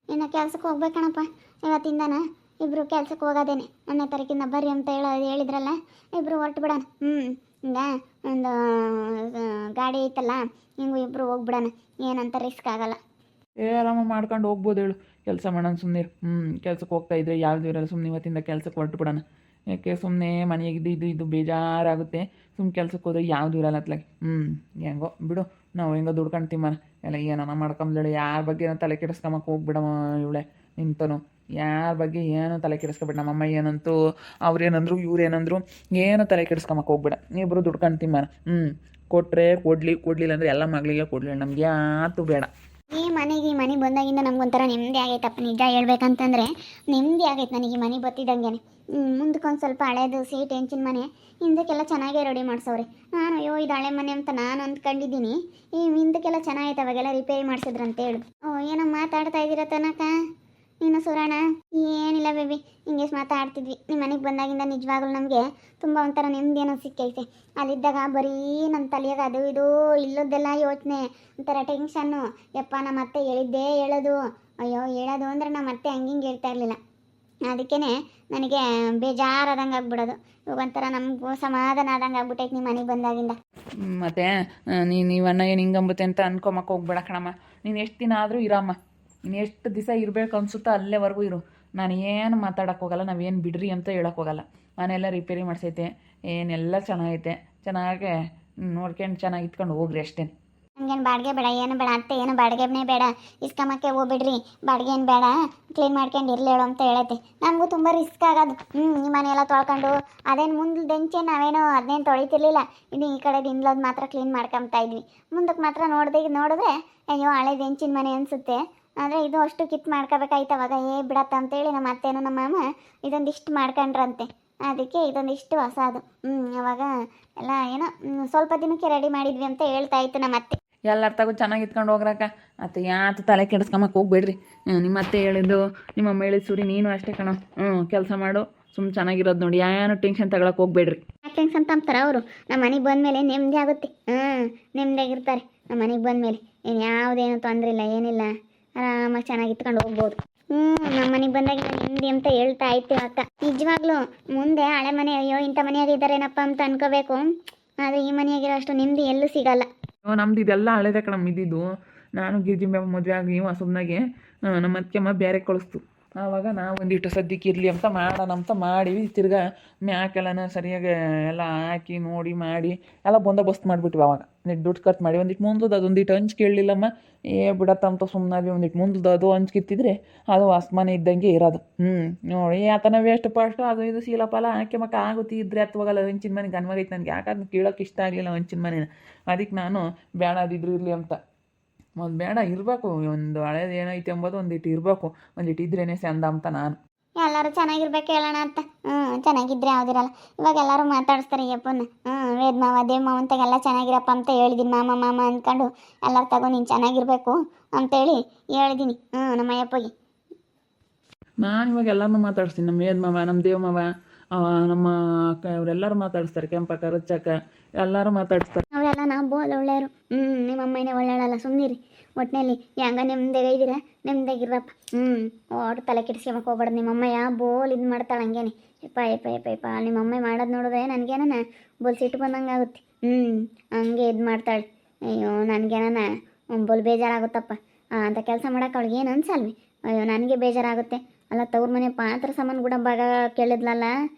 ಇನ್ನು ಕೆಲ್ಸಕ್ಕೆ ಹೋಗ್ಬೇಕಣಪ್ಪ ಇವತ್ತಿಂದನ. ಇಬ್ಬರು ಕೆಲ್ಸಕ್ಕೆ ಹೋಗೋದೇನೆ. 1ನೇ ತಾರೀಕಿಂದ ಬರ್ರಿ ಅಂತ ಹೇಳಿದ್ರಲ್ಲ, ಇಬ್ಬರು ಹೊರಟು ಬಿಡೋಣ. ಹಿಂಗ ಒಂದು ಗಾಡಿ ಐತಲ್ಲ, ಹಿಂಗೂ ಇಬ್ಬರು ಹೋಗ್ಬಿಡೋಣ. ಏನಂತ ರಿಸ್ಕ್ ಆಗಲ್ಲ. ಆರಾಮ ಮಾಡ್ಕೊಂಡು ಹೋಗ್ಬೋದು ಹೇಳು. ಕೆಲಸ ಮಾಡೋಣ ಸುಮ್ಮನೆ. ಕೆಲ್ಸಕ್ಕೆ ಹೋಗ್ತಾ ಇದ್ರೆ ಯಾವ್ದು ಇರಲ್ಲ. ಸುಮ್ಮನೆ ಇವತ್ತಿಂದ ಕೆಲ್ಸಕ್ಕೆ ಹೊರಟು ಬಿಡೋಣ. ಯಾಕೆ ಸುಮ್ಮನೆ ಮನೆಯಾಗಿದ್ದು ಇದು ಬೇಜಾರಾಗುತ್ತೆ. ಸುಮ್ಮನೆ ಕೆಲ್ಸಕ್ಕೆ ಹೋದ್ರೆ ಯಾವುದು ಇರಲ್ಲ ಅತ್ಲಾಗೆ. ಹೆಂಗೋ ಬಿಡು, ನಾವು ಹೆಂಗೋ ದುಡ್ಕೊಂತೀವಿ ಎಲ್ಲ ಏನಾನ ಮಾಡ್ಕೊಂಬ್ಲೇಳು. ಯಾರ ಬಗ್ಗೆ ಏನೋ ತಲೆ ಕೆಡಿಸ್ಕೊಂಬಕ್ಕೆ ಹೋಗ್ಬಿಡಮ್ಮ ಇವಳೆ ನಿಂತನು. ಯಾರ ಬಗ್ಗೆ ಏನೋ ತಲೆ ಕೆಡಿಸ್ಕೊಬೇಡ. ನಮ್ಮಮ್ಮ ಏನಂತೂ ಅವ್ರೇನಂದ್ರು ಇವ್ರೇನಂದ್ರು ಏನೋ ತಲೆ ಕೆಡಿಸ್ಕೊಂಬಕ್ಕೆ ಹೋಗ್ಬೇಡ. ಇಬ್ಬರು ದುಡ್ಕೊಂತೀವಿ ಕೊಟ್ಟರೆ ಕೊಡಲಿಲ್ಲ ಅಂದರೆ ಎಲ್ಲ ಮಗಳಿಗೆ ಕೊಡಲಿ. ನಮ್ಗೆ ಯಾತು ಬೇಡ. ಈ ಮನೆ ಬಂದಾಗಿಂದ ನಮ್ಗೊಂಥರ ನೆಮ್ಮದಿ ಆಗೈತಪ್ಪ. ನಿಜ ಹೇಳ್ಬೇಕಂತಂದರೆ ನೆಮ್ಮದಿ ಆಗೈತೆ ನನಗೆ ಈ ಮನೆ ಬತ್ತಿದಂಗೆ. ಮುಂದಕ್ಕೊಂದು ಸ್ವಲ್ಪ ಹಳೇದು ಸೀಟ್ ಹೆಂಚಿನ ಮನೆ, ಹಿಂದಕ್ಕೆಲ್ಲ ಚೆನ್ನಾಗೇ ರೆಡಿ ಮಾಡಿಸವ್ರೆ. ನಾನು ಅಯ್ಯೋ ಇದು ಹಳೆ ಮನೆ ಅಂತ ನಾನು ಅಂದ್ಕೊಂಡಿದ್ದೀನಿ. ಈ ಹಿಂದಕ್ಕೆಲ್ಲ ಚೆನ್ನಾಗೈತೆ, ಅವಾಗೆಲ್ಲ ರಿಪೇರಿ ಮಾಡಿಸಿದ್ರಂತ ಹೇಳು. ಏನೋ ಮಾತಾಡ್ತಾ ಇದ್ದೀರ ತನಕ ನೀನು ಸುರಾಣ? ಏನಿಲ್ಲ ಬೇಬಿ, ಹಿಂಗೆ ಮಾತಾಡ್ತಿದ್ವಿ. ನಿಮ್ಮ ಮನೆಗೆ ಬಂದಾಗಿಂದ ನಿಜವಾಗ್ಲೂ ನಮಗೆ ತುಂಬ ಒಂಥರ ನೆಮ್ಮದಿ ಏನೋ ಸಿಕ್ಕೈತೆ. ಅಲ್ಲಿದ್ದಾಗ ಬರೀ ನನ್ನ ತಲೆಯಾಗ ಅದು ಇದು ಇಲ್ಲದೆಲ್ಲ ಯೋಚನೆ, ಒಂಥರ ಟೆನ್ಷನ್ನು. ಯಪ್ಪ ನಮ್ಮ ಅತ್ತೆ ಹೇಳಿದ್ದೇ ಹೇಳೋದು. ಅಯ್ಯೋ ಹೇಳೋದು ಅಂದರೆ ನಮ್ಮ ಅತ್ತೆ ಹಂಗಿಂಗೆ ಹೇಳ್ತಾ ಇರಲಿಲ್ಲ. ಅದಕ್ಕೇ ನನಗೆ ಬೇಜಾರಾದಂಗೆ ಆಗ್ಬಿಡೋದು. ಇವಾಗ ಒಂಥರ ನಮಗೂ ಸಮಾಧಾನ ಆದಂಗೆ ಆಗ್ಬಿಟ್ಟೈತೆ ನಿಮ್ಮ ಮನೆಗೆ ಬಂದಾಗಿಂದ. ಮತ್ತು ನೀವು ಅಣ್ಣ ಏನು ಹಿಂಗಂಬತ್ತೆ ಅಂತ ಅನ್ಕೊಂಬಕ್ಕೆ ಹೋಗ್ಬೇಡ ಕಣಮ್ಮ. ನೀನು ಎಷ್ಟು ದಿನ ಆದರೂ ಇರಮ್ಮ. ನೀನು ಎಷ್ಟು ದಿವಸ ಇರಬೇಕು ಅನಿಸುತ್ತೋ ಅಲ್ಲೇವರೆಗೂ ಇರು. ನಾನು ಏನು ಮಾತಾಡೋಕ್ಕೆ ಹೋಗಲ್ಲ, ನಾವೇನು ಬಿಡ್ರಿ ಅಂತ ಹೇಳೋಕ್ಕೆ ಹೋಗಲ್ಲ. ಮನೆಯೆಲ್ಲ ರಿಪೇರಿ ಮಾಡಿಸೈತೆ, ಏನೆಲ್ಲ ಚೆನ್ನಾಗೈತೆ. ಚೆನ್ನಾಗೆ ನೋಡ್ಕೊಂಡು ಚೆನ್ನಾಗಿ ಇಟ್ಕೊಂಡು ಹೋಗ್ರಿ ಅಷ್ಟೇ. ನಮಗೇನು ಬಾಡಿಗೆ ಬೇಡ, ಏನು ಬೇಡ ಅತ್ತೆ, ಏನು ಬಾಡಿಗೆನೇ ಬೇಡ. ಇಸ್ಕೊಂಬಕ್ಕೆ ಹೋಗ್ಬಿಡ್ರಿ, ಬಾಡಿಗೆ ಏನು ಬೇಡ, ಕ್ಲೀನ್ ಮಾಡ್ಕೊಂಡು ಇರಲೇಳು ಅಂತ ಹೇಳತ್ತೆ. ನಮಗೂ ತುಂಬ ರಿಸ್ಕ್ ಆಗೋದು. ಈ ಮನೆಯೆಲ್ಲ ತೊಳ್ಕೊಂಡು ಅದೇನು ಮುಂದೆ ಬೆಂಚೆ ನಾವೇನೋ ಅದನ್ನೇನು ತೊಳಿತಿರ್ಲಿಲ್ಲ. ಇದು ಈ ಕಡೆ ದಿಂದ್ಲೋದು ಮಾತ್ರ ಕ್ಲೀನ್ ಮಾಡ್ಕೊತಾ ಇದ್ವಿ. ಮುಂದಕ್ಕೆ ಮಾತ್ರ ನೋಡಿದ್ರೆ ಅಯ್ಯೋ ಹಳೆ ಬೆಂಚಿನ ಮನೆ ಅನಿಸುತ್ತೆ. ಆದರೆ ಇದು ಅಷ್ಟು ಕಿತ್ತು ಮಾಡ್ಕೋಬೇಕಾಯ್ತು. ಅವಾಗ ಬಿಡತ್ತ ಅಂತೇಳಿ ನಮ್ಮ ಅತ್ತೇನೋ ನಮ್ಮ ಮಾಮ ಇದೊಂದಿಷ್ಟು ಮಾಡ್ಕೊಂಡ್ರಂತೆ. ಅದಕ್ಕೆ ಇದೊಂದಿಷ್ಟು ಹೊಸದು. ಅವಾಗ ಎಲ್ಲ ಏನೋ ಸ್ವಲ್ಪ ದಿನಕ್ಕೆ ರೆಡಿ ಮಾಡಿದ್ವಿ ಅಂತ ಹೇಳ್ತಾ ಇತ್ತು ನಮ್ಮ ಅತ್ತೆ. ಎಲ್ಲರ ತಗೋ ಚೆನ್ನಾಗಿ ಇಟ್ಕೊಂಡು ಹೋಗ್ರಕ್ಕ. ಮತ್ತು ಯಾತು ತಲೆ ಕೆಡಿಸ್ಕೊಂಬಕ್ಕೆ ಹೋಗ್ಬೇಡ್ರಿ. ನಿಮ್ಮ ಅತ್ತೆ ಹೇಳಿದ್ದು, ನಿಮ್ಮಮ್ಮ ಹೇಳಿದ್ದು ಸೂರಿ ನೀನು ಅಷ್ಟೇ ಕಣೋ. ಕೆಲಸ ಮಾಡು, ಸುಮ್ಮನೆ ಚೆನ್ನಾಗಿರೋದು ನೋಡಿ. ಏನು ಟೆನ್ಷನ್ ತಗೊಳಕ್ಕೆ ಹೋಗ್ಬೇಡ್ರಿ. ಯಾಕೆ ಟೆನ್ಷನ್ ತಂಬ್ತಾರೆ ಅವರು? ನಮ್ಮ ಮನೆಗೆ ಬಂದಮೇಲೆ ನೆಮ್ಮದಿ ಆಗುತ್ತೆ. ನೆಮ್ಮದಿಯಾಗಿರ್ತಾರೆ ನಮ್ಮ ಮನೆಗೆ ಬಂದಮೇಲೆ. ಏನು ಯಾವುದೇನು ತೊಂದರೆ ಇಲ್ಲ, ಏನಿಲ್ಲ, ಆರಾಮಾಗಿ ಚೆನ್ನಾಗಿ ಇಟ್ಕೊಂಡು ಹೋಗ್ಬೋದು. ನಮ್ಮ ಮನೆಗೆ ಬಂದಾಗ ನೆಮ್ಮದಿ ಅಂತ ಹೇಳ್ತಾ ಐತೆ ಅಕ್ಕ. ನಿಜವಾಗ್ಲೂ ಮುಂದೆ ಹಳೆ ಮನೆ ಅಯ್ಯೋ ಇಂಥ ಮನೆಯಾಗಿದ್ದಾರೇನಪ್ಪ ಅಂತ ಅನ್ಕೋಬೇಕು. ಆದರೆ ಈ ಮನೆಯಾಗಿರೋ ಅಷ್ಟು ನೆಮ್ಮದಿ ಎಲ್ಲೂ ಸಿಗಲ್ಲ. ನಮ್ದು ಇದೆಲ್ಲ ಹಳೇದೆ ಕಣಮ್ಮ ಇದ್ದಿದ್ದು. ನಾನು ಗಿರ್ಜಿ ಮದುವೆ ಆಗಿ ಸುಮ್ಮನಾಗೆ ನಮ್ಮ ಅತ್ತೆಮ್ಮ ಬೇರೆ ಕಳಿಸ್ತು. ಆವಾಗ ನಾವು ಒಂದಿಷ್ಟು ಸದ್ಯಕ್ಕೆ ಇರಲಿ ಅಂತ ಮಾಡೋಣ ಅಂತ ಮಾಡಿವಿ. ತಿರ್ಗಾ ಮ್ಯಾಕೆಲ್ಲನ ಸರಿಯಾಗಿ ಎಲ್ಲ ಹಾಕಿ ನೋಡಿ ಮಾಡಿ ಎಲ್ಲ ಬಂದೋಬಸ್ತ್ ಮಾಡಿಬಿಟ್ವಿ. ಅವಾಗ ದುಡ್ಡು ಖರ್ಚು ಮಾಡಿ ಒಂದಿಟ್ಟು ಮುಂದದ ಅದೊಂದಿಟ್ಟು ಹಂಚ್ ಕೇಳಲಿಲ್ಲಮ್ಮ. ಬಿಡತ್ತಂತ ಸುಮ್ಮನಾಗಿ ಒಂದಿಟ್ಟು ಮುಂದದ ಅದು ಹಂಚ್ಕಿತ್ತಿದ್ರೆ ಅದು ಅಸ್ಮಾನ ಇದ್ದಂಗೆ ಇರೋದು. ನೋಡಿ ಆತನ ವೇಸ್ಟ್ ಫಾಸ್ಟ್ ಅದು ಇದು ಸೀಲಪಾಲ ಹಾಕಿ ಮಕ್ಕ ಆಗುತ್ತೆ. ಇದ್ರೆ ಹತ್ತುವಾಗಲ್ಲ ಹಂಚಿನ ಮನೆ ಗನ್ವಾಗೈತೆ. ನನಗೆ ಯಾಕಂದ್ರೆ ಕೇಳೋಕೆ ಇಷ್ಟ ಆಗಲಿಲ್ಲ ಹಂಚಿನ ಮನೇನ. ಅದಕ್ಕೆ ನಾನು ಬೇಡ ಅದಿದ್ರು ಇರಲಿ ಅಂತ. ಮೊದಲು ಬೇಡ ಇರಬೇಕು, ಒಂದು ಹಳೇದು ಏನೈತೆ ಎಂಬುದು ಒಂದಿಟ್ಟು ಇರಬೇಕು, ಒಂದಿಟ್ಟು ಇದ್ರೇನೆ ಚಂದ ಅಂತ ನಾನು. ಎಲ್ಲರೂ ಚೆನ್ನಾಗಿರ್ಬೇಕು ಹೇಳೋಣ ಅಂತ. ಚೆನ್ನಾಗಿದ್ರೆ ಯಾವುದಿರಲ್ಲ. ಇವಾಗ ಎಲ್ಲರೂ ಮಾತಾಡಿಸ್ತಾರೆ ಯಪ್ಪನ. ವೇದ ಮಾವ ದೇವ್ ಮಾವ ಅಂತಾಗೆಲ್ಲ ಚೆನ್ನಾಗಿರಪ್ಪ ಅಂತ ಹೇಳಿದ್ದೀನಿ. ಮಾಮ ಅಂದ್ಕೊಂಡು ಎಲ್ಲರೂ ತಗೋ ನೀನು ಚೆನ್ನಾಗಿರ್ಬೇಕು ಅಂತೇಳಿ ಹೇಳಿದ್ದೀನಿ ನಮ್ಮ ಅಯ್ಯಪ್ಪಗೆ. ನಾನು ಇವಾಗ ಎಲ್ಲರನ್ನೂ ಮಾತಾಡಿಸ್ತೀನಿ. ನಮ್ಮ ವೇದ ಮಾವ, ನಮ್ಮ ದೇವ್ ಮಾವ, ನಮ್ಮ ಅಕ್ಕ ಇವರೆಲ್ಲರೂ ಮಾತಾಡಿಸ್ತಾರೆ. ಕೆಂಪಕ್ಕ, ರಚ್ಚಕ್ಕ ಎಲ್ಲರೂ ಮಾತಾಡಿಸ್ತಾರೆ. ಅವರೆಲ್ಲ ನಾವು ಬೋಲ್ ಒಳ್ಳೆಯವರು. ನಿಮ್ಮ ಅಮ್ಮನೇ ಒಳ್ಳೆಯಳಲ್ಲ, ಸುಮ್ಮನಿರಿ. ಒಟ್ಟಿನಲ್ಲಿ ಹೆಂಗ ನೆಮ್ಮದಿಯಾಗ ಇದ್ದೀರಾ, ನೆಮ್ಮದಿಯಾಗಿರಪ್ಪ. ಓಟು ತಲೆ ಕೆಡಿಸ್ಕೊಂಬಕ್ಕೆ ಹೋಗ್ಬಾರ್ದು. ನಿಮ್ಮಮ್ಮ ಬೋಲ್ ಇದು ಮಾಡ್ತಾಳೆ ಹಂಗೇನೆ. ಯಪ್ಪ ನಿಮ್ಮಮ್ಮ ಮಾಡೋದು ನೋಡಿದ್ರೆ ನನಗೇನ ಬೋಲ್ ಸಿಟ್ಟು ಬಂದಂಗೆ ಆಗುತ್ತೆ. ಹಂಗೆ ಇದು ಮಾಡ್ತಾಳೆ. ಅಯ್ಯೋ ನನಗೇನ ಬೋಲ್ ಬೇಜಾರಾಗುತ್ತಪ್ಪ. ಅಂತ ಕೆಲಸ ಮಾಡೋಕೆ ಅವಳಿಗೆ ಏನು ಅನ್ಸಲ್ವಿ? ಅಯ್ಯೋ ನನಗೆ ಬೇಜಾರಾಗುತ್ತೆ. ಅಲ್ಲ ತವ್ರ ಮನೆ ಪಾತ್ರ ಸಾಮಾನು ಕೂಡ ಭಾಗ ಕೇಳಿದ್ಲಲ್ಲ,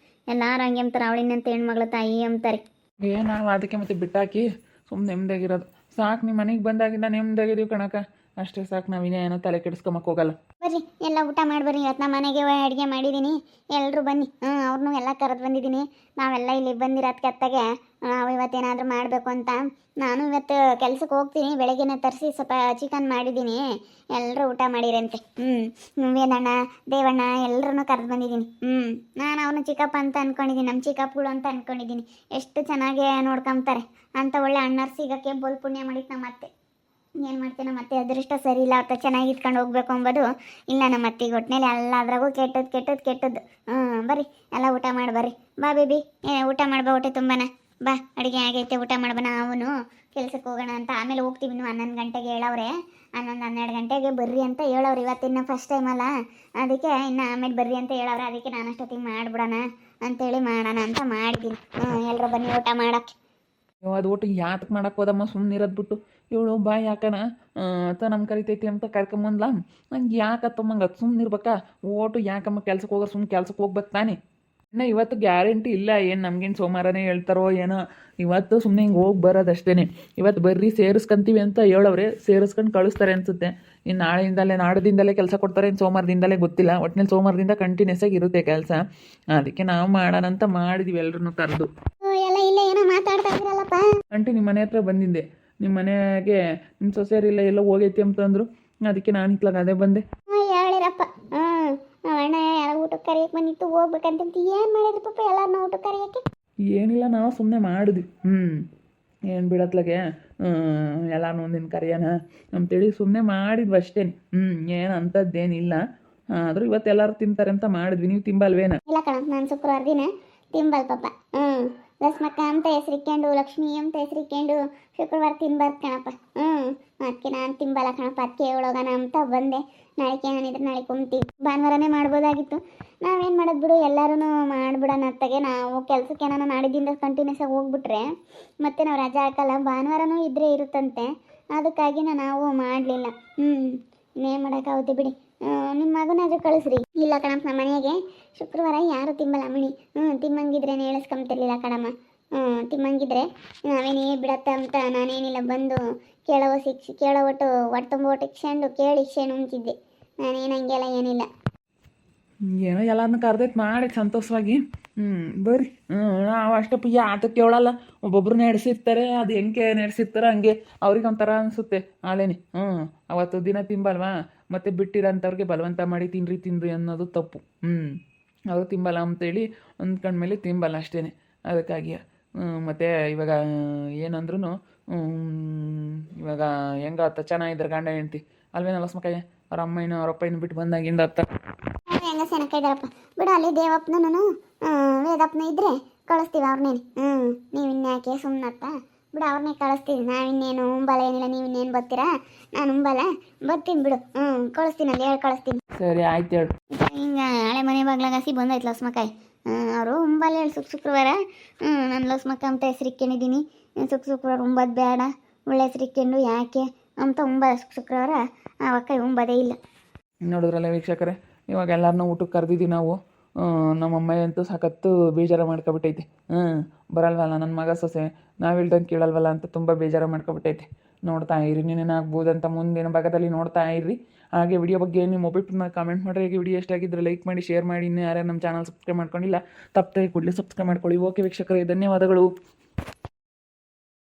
ಎಲ್ಲಾರು ಹಂಗೆ ಅಂತಾರೆ. ಅವಳಿನಂತ ಹೆಣ್ಮಗಳ ತಾಯಿ ಅಂತಾರೆ. ನಾವು ಅದಕ್ಕೆ ಮತ್ತೆ ಬಿಟ್ಟಾಕಿ ಸುಮ್ಮನೆ ನೆಮ್ಮದಿಯಾಗಿರೋದು ಸಾಕು. ನಿಮ್ಮ ಮನೆಗೆ ಬಂದಾಗಿಂದ ನೆಮ್ಮದಿಯಾಗಿದ್ದೀವಿ ಕಣಕ್ಕ, ಅಷ್ಟೇ ಸಾಕು. ನಾವಿನ್ನೇನೋ ತಲೆ ಕೆಡಿಸ್ಕೊಂಬಕ್ಕೆ ಹೋಗಲ್ಲ. ಬರ್ರಿ ಎಲ್ಲ ಊಟ ಮಾಡ್ಬರ್ರಿ. ಇವತ್ತು ನಮ್ಮ ಮನೆಗೆ ಅಡುಗೆ ಮಾಡಿದ್ದೀನಿ, ಎಲ್ಲರೂ ಬನ್ನಿ. ಅವ್ರನ್ನೂ ಎಲ್ಲ ಕರೆದು ಬಂದಿದ್ದೀನಿ. ನಾವೆಲ್ಲ ಇಲ್ಲಿ ಬಂದಿರೋದಕ್ಕೆ ಅತ್ತಗೆ ನಾವು ಇವತ್ತೇನಾದರೂ ಮಾಡಬೇಕು ಅಂತ. ನಾನು ಇವತ್ತು ಕೆಲ್ಸಕ್ಕೆ ಹೋಗ್ತೀನಿ. ಬೆಳಗ್ಗೆನೇ ತರಿಸಿ ಸ್ವಲ್ಪ ಚಿಕನ್ ಮಾಡಿದ್ದೀನಿ. ಎಲ್ಲರೂ ಊಟ ಮಾಡಿರಂತೆ. ವೇದಣ್ಣ, ದೇವಣ್ಣ ಎಲ್ಲರೂ ಕರೆದು ಬಂದಿದ್ದೀನಿ. ನಾನು ಅವನು ಚಿಕ್ಕಪ್ಪ ಅಂತ ಅಂದ್ಕೊಂಡಿದ್ದೀನಿ, ನಮ್ಮ ಚಿಕ್ಕಪ್ಪಗಳು ಅಂತ ಅಂದ್ಕೊಂಡಿದ್ದೀನಿ. ಎಷ್ಟು ಚೆನ್ನಾಗಿ ನೋಡ್ಕೊಂತಾರೆ ಅಂತ. ಒಳ್ಳೆ ಅಣ್ಣರು ಸಿಗೋಕ್ಕೆ ಬೋಲ್ ಪುಣ್ಯ ಮಾಡಿತ್ತು ನಮ್ಮ ಅತ್ತೆ. ಏನು ಮಾಡ್ತೇನೆ ನಮ್ಮ ಅತ್ತೆ ಅದೃಷ್ಟ ಸರಿ ಇಲ್ಲ. ಅವ್ರ ಚೆನ್ನಾಗಿ ಇಟ್ಕೊಂಡು ಹೋಗ್ಬೇಕು ಅಂಬೋದು ಇಲ್ಲ ನಮ್ಮ ಅತ್ತಿಗೆ. ಒಟ್ಟಿನಲ್ಲಿ ಎಲ್ಲದ್ರಾಗೂ ಕೆಟ್ಟದ್ದು. ಬರ್ರಿ ಎಲ್ಲ ಊಟ ಮಾಡಿ ಬರ್ರಿ. ಬಾ ಬೇಬಿ, ಊಟ ಮಾಡ್ಬಾ. ಹೊಟ್ಟೆ ತುಂಬಾನ ಬಾ, ಅಡುಗೆ ಆಗೈತೆ ಊಟ ಮಾಡ್ಬಾ. ಅವನು ಕೆಲ್ಸಕ್ಕೆ ಹೋಗೋಣ ಅಂತ. ಆಮೇಲೆ ಹೋಗ್ತೀವಿ ಇನ್ನು 11 ಗಂಟೆಗೆ ಹೇಳವ್ರೆ. 12 ಗಂಟೆಗೆ ಬರ್ರಿ ಅಂತ ಹೇಳವ್ರೆ. ಇವತ್ತಿನ ಫಸ್ಟ್ ಟೈಮ್ ಅಲ್ಲ, ಅದಕ್ಕೆ ಇನ್ನು ಆಮೇಲೆ ಬರ್ರಿ ಅಂತ ಹೇಳವ್ರೆ. ಅದಕ್ಕೆ ನಾನು ಅಷ್ಟೊತ್ತಿಗೆ ಮಾಡಿಬಿಡೋಣ ಅಂತೇಳಿ ಮಾಡೋಣ ಅಂತ ಮಾಡಿದ್ದೀನಿ. ಎಲ್ಲರೂ ಬನ್ನಿ ಊಟ ಮಾಡಕ್ಕೆ. ಅದು ಒಟ್ಟು ಯಾತಕ್ಕೆ ಮಾಡಕ್ಕೆ ಹೋದಮ್ಮ, ಸುಮ್ಮನೆ ಇರೋದು ಬಿಟ್ಟು ಇವಳು ಬಾ ಯಾಕನ ಅಂತ ನಮ್ಮ ಕರಿತೈತಿ ಅಂತ ಕರ್ಕೊಂಬಂದ್ಲ. ನಂಗೆ ಯಾಕತ್ತಮ್ಮಂಗೆ ಅದು ಸುಮ್ಮನೆ ಇರ್ಬೇಕಾ, ಓಟು ಯಾಕಮ್ಮ ಕೆಲ್ಸಕ್ಕೆ ಹೋಗೋರು ಸುಮ್ಮನೆ ಕೆಲ್ಸಕ್ಕೆ ಹೋಗ್ಬೇಕು ತಾನೆ. ಇನ್ನು ಇವತ್ತು ಗ್ಯಾರಂಟಿ ಇಲ್ಲ, ಏನು ನಮ್ಗೇನು ಸೋಮವಾರನೇ ಹೇಳ್ತಾರೋ ಏನೋ. ಇವತ್ತು ಸುಮ್ಮನೆ ಹಿಂಗೆ ಹೋಗಿ ಬರೋದಷ್ಟೇ. ಇವತ್ತು ಬರ್ರಿ ಸೇರಿಸ್ಕೊಂತೀವಿ ಅಂತ ಹೇಳವ್ರೆ, ಸೇರಿಸ್ಕೊಂಡು ಕಳಿಸ್ತಾರೆ ಅನಿಸುತ್ತೆ. ಇನ್ನು ನಾಡಿದಿಂದಲೇ ಕೆಲಸ ಕೊಡ್ತಾರೆ, ಇನ್ನು ಸೋಮವಾರದಿಂದಲೇ ಗೊತ್ತಿಲ್ಲ. ಒಟ್ಟಿನಲ್ಲಿ ಸೋಮವಾರದಿಂದ ಕಂಟಿನ್ಯೂಸ್ ಆಗಿ ಇರುತ್ತೆ ಕೆಲಸ. ಅದಕ್ಕೆ ನಾವು ಮಾಡೋಣ ಅಂತ ಮಾಡಿದ್ವಿ ಎಲ್ಲರೂ ಕರೆದು. ಎಲ್ಲ ಇಲ್ಲೇ ಏನೋ ಮಾತಾಡ್ತಾ ಇದ್ರಲ್ಲಪ್ಪ. ಆಂಟಿ ನಿಮ್ಮ ಮನೆ ಹತ್ರ ಬಂದಿದ್ದೆ, ನಿಮ್ಮ ಮನೆಗೆ ನಿಮ್ಮ ಸೊಸೆಯರಿಲ್ಲ ಎಲ್ಲೋ ಹೋಗೈತಿ ಅಂತಂದರು. ಅದಕ್ಕೆ ನಾನು ಇತ್ಲಾಗ ಅದೇ ಬಂದೆ. ಹೇಳಿರಪ್ಪ. ಅಣ್ಣ ಯಾರೋ ಊಟಕ್ಕೆ ಕರಿಯಕ್ಕೆ ಬಂದಿತ್ತು, ಹೋಗ್ಬೇಕಂತ ಏನು ಮಾಡಿದ್ರಿ ಪಾಪ ಎಲ್ಲರನ್ನ ಊಟಕ್ಕೆ ಕರಿಯಕ್ಕೆ? ಏನಿಲ್ಲ, ನಾವು ಸುಮ್ಮನೆ ಮಾಡಿದ್ವಿ. ಏನು ಬಿಡತ್ಲಾಗೆ ಎಲ್ಲಾನು ಒಂದಿನ ಕರೆಯೋಣ ಅಂತೇಳಿ ಸುಮ್ಮನೆ ಮಾಡಿದ್ವಿ ಅಷ್ಟೇ. ಏನು ಅಂಥದ್ದೇನಿಲ್ಲ. ಆದರೂ ಇವತ್ತು ಎಲ್ಲರೂ ತಿಂತಾರೆ ಅಂತ ಮಾಡಿದ್ವಿ. ನೀವು ತಿಂಬಲ್ವೇನ? ಇಲ್ಲ ಕಣ, ನಾನು ಶುಕ್ರವಾರ ದಿನ ತಿಂಬಲ್ ಪಾಪ. ಲಕ್ಷ್ಮಕ್ಕ ಅಂತ ಹೆಸರಿಕೊಂಡು, ಲಕ್ಷ್ಮಿ ಅಂತ ಹೆಸರಿಕೊಂಡು ಶುಕ್ರವಾರ ತಿನ್ಬಾರ್ದು ಕಣಪ್ಪ. ಅದಕ್ಕೆ ನಾನು ತಿಂಬಲ್ಲ ಕಣಪ್ಪ. ಅದಕ್ಕೆ ಹೇಳೋಗೋಣ ಅಂತ ಬಂದೆ. ನಾಳೆಗೆ ಏನಿದ್ರೆ ನಾಳೆ ಕುಂತೀವಿ. ಭಾನುವಾರನೇ ಮಾಡ್ಬೋದಾಗಿತ್ತು, ನಾವೇನು ಮಾಡೋದು ಬಿಡು, ಎಲ್ಲರೂ ಮಾಡಿಬಿಡೋಣ ಅತ್ತಾಗೆ. ನಾವು ಕೆಲಸಕ್ಕೆ ಏನಾನ ನಾಡಿದ್ದಿಂದ ಕಂಟಿನ್ಯೂಸ್ ಆಗಿ ಹೋಗ್ಬಿಟ್ರೆ ಮತ್ತೆ ನಾವು ರಜೆ ಹಾಕಲ್ಲ. ಭಾನುವಾರನೂ ಇದ್ದರೆ ಇರುತ್ತಂತೆ, ಅದಕ್ಕಾಗಿ ನಾವು ಮಾಡಲಿಲ್ಲ. ಇನ್ನೇನು ಮಾಡೋಕ್ಕಾಗುತ್ತೆ ಬಿಡಿ. ನಿಮ್ಮ ಮಗನಾದರೂ ಕಳಿಸ್ರಿ. ಇಲ್ಲ ಕಣಪ್ಪ, ನಮ್ಮ ಮನೆಗೆ ಶುಕ್ರವಾರ ಯಾರು ತಿಂಬಲ್ಲ ಮಣಿ. ತಿಮ್ಮಂಗಿದ್ರೆ ಹೇಳಿಸ್ಕೊಂತಿರ್ಲಿಲ್ಲ ಕಣಮ್ಮ. ತಿಮ್ಮಂಗಿದ್ರೆ ನಾವೇನೇ ಬಿಡತ್ತ ಅಂತ ನಾನೇನಿಲ್ಲ, ಬಂದು ಕೇಳೋ ಒಟ್ಟು ತುಂಬ ಒಟ್ಟು ಇಕ್ಸ್ಕೊಂಡು ಕೇಳಿ ಇಕ್ಸ್ಕೊಂಡು ಉಂತಿದ್ದೆ. ನಾನೇನು ಹಂಗೆಲ್ಲ ಏನಿಲ್ಲ. ಏನೋ ಎಲ್ಲರನ್ನ ಕರ್ದೈತೆ ಮಾಡಿ ಸಂತೋಷವಾಗಿ. ಬರ್ರಿ. ನಾವು ಅಷ್ಟೇ ಪುಯ್ಯ ಆಟಕ್ಕೆ ಕೇಳಲ್ಲ. ಒಬ್ಬೊಬ್ರು ನಡೆಸಿರ್ತಾರೆ, ಅದು ಹೆಂಗೆ ನಡೆಸಿರ್ತಾರೆ ಹಂಗೆ ಅವ್ರಿಗೆ ಒಂಥರ ಅನಿಸುತ್ತೆ ಆಲೇನೆ. ಅವತ್ತು ದಿನ ತಿಂಬಲ್ವಾ, ಮತ್ತೆ ಬಿಟ್ಟಿರೋಂಥವ್ರಿಗೆ ಬಲವಂತ ಮಾಡಿ ತಿನ್ರಿ ಅನ್ನೋದು ತಪ್ಪು. ಅವರು ತಿಂಬಲ್ಲ ಅಂತೇಳಿ ಅಂದ್ಕೊಂಡ್ಮೇಲೆ ತಿಂಬಲ್ಲ ಅಷ್ಟೇ. ಅದಕ್ಕಾಗಿ ಮತ್ತು ಇವಾಗ ಏನಂದ್ರೂ ಇವಾಗ ಹೆಂಗಾತ ಚೆನ್ನಾಗಿದ್ದಾರೆ ಗಂಡ ಹೆಂಡ್ತಿ ಅಲ್ವೇನಲ್ಲ ಸ್ಮಕಾಯ. ಅವ್ರ ಅಮ್ಮನ ಅವ್ರ ಅಪ್ಪನ ಬಿಟ್ಟು ಬಂದಾಗಿಂದ ಅತ್ತ ಹೆಂಗ ಸೆನಕ ಇದ್ದಾರಪ್ಪ ಬಿಡು. ಅಲ್ಲಿ ದೇವಪ್ಪನೂ ವೇದಪ್ಪನ ಇದ್ರೆ ಕಳಿಸ್ತೀವಿ ಅವ್ರನ್ನೇನು. ನೀವು ಇನ್ಯಾಕೆ ಸುಮ್ಮನತ್ತ ಬಿಡು, ಅವ್ರನ್ನೇ ಕಳಿಸ್ತೀವಿ. ನಾವಿನ್ನೇನು ಉಂಬಲ್ಲ ಏನಿಲ್ಲ, ನೀವು ಇನ್ನೇನು ಬರ್ತೀರಾ? ನಾನು ಉಂಬಲ್ಲ, ಬರ್ತೀನಿ ಬಿಡು. ಕಳಿಸ್ತೀನಿ, ಅಲ್ಲಿ ಹೇಳಿ ಕಳಿಸ್ತೀನಿ. ಸರಿ ಆಯ್ತು ಹೇಳು. ಹಿಂಗೆ ಹಳೆ ಮನೆ ಬಾಗ್ಲಾಗ ಹಸಿ ಬಂದೈತೆ ಲಸ್ಮಕಾಯಿ. ಅವರು ಉಂಬಲ್ಲ ಹೇಳಿ ಶುಕ್ರವಾರ. ನಾನು ಲಸ್ಮಕ್ಕ ಅಂತ ಹೆಸರಿಕ್ಕೊಂಡಿದ್ದೀನಿ. ಶುಕ್ರವಾರ ಉಂಬದು ಬೇಡ, ಒಳ್ಳೆ ಹೆಸರಿಕ್ಕೊಂಡು ಯಾಕೆ ಅಂತ ಶುಕ್ರವಾರ ಅವಕ್ಕ ಉಂಬದೇ ಇಲ್ಲ. ನೋಡಿದ್ರಲ್ಲ ವೀಕ್ಷಕರೇ, ಇವಾಗ ಎಲ್ಲರನ್ನೂ ಊಟಕ್ಕೆ ಕರೆದಿದ್ದೀವಿ ನಾವು. ನಮ್ಮಮ್ಮ ಅಂತೂ ಸಖತ್ತು ಬೇಜಾರು ಮಾಡ್ಕೊಬಿಟ್ಟೈತೆ. ಬರಲ್ವಲ್ಲ ನನ್ನ ಮಗ ಸೊಸೆ, ನಾವು ಹೇಳ್ದಂಗೆ ಕೇಳಲ್ವಲ್ಲ ಅಂತ ತುಂಬ ಬೇಜಾರು ಮಾಡ್ಕೊಬಿಟ್ಟೈತೆ. ನೋಡ್ತಾ ಇರಿ, ನೀನೇನಾಗ್ಬೋದು ಅಂತ ಮುಂದಿನ ಭಾಗದಲ್ಲಿ ನೋಡ್ತಾ ಇರ್ರಿ. ಹಾಗೆ ವಿಡಿಯೋ ಬಗ್ಗೆ ನಿಮ್ಮ ಒಬ್ಬೊಬ್ಬರನ್ನ ಕಾಮೆಂಟ್ ಮಾಡಿರಿ. ಹಾಗೆ ವಿಡಿಯೋ ಎಷ್ಟಾಗಿದ್ದರೆ ಲೈಕ್ ಮಾಡಿ, ಶೇರ್ ಮಾಡಿ. ಇನ್ನೂ ಯಾರ್ಯಾರು ನಮ್ಮ ಚಾನಲ್ ಸಬ್ಸ್ಕ್ರೈಬ್ ಮಾಡ್ಕೊಂಡಿಲ್ಲ ತಪ್ಪದೆ ಕೂಡಲೇ ಸಬ್ಸ್ಕ್ರೈಬ್ ಮಾಡ್ಕೊಳ್ಳಿ. ಓಕೆ ವೀಕ್ಷಕರೇ, ಧನ್ಯವಾದಗಳು.